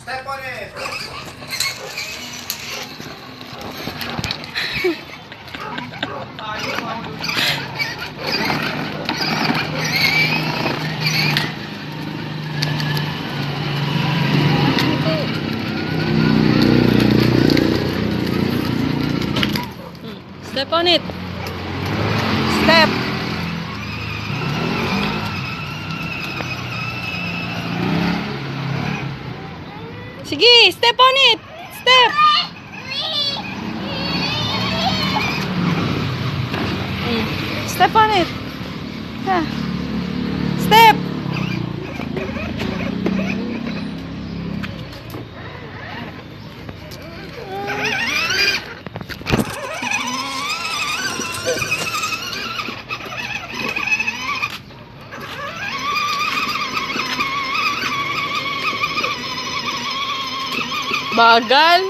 Step on it. Step on it. Step. Sige, step on it. Step. Step on it. Yeah. Step. Bagal.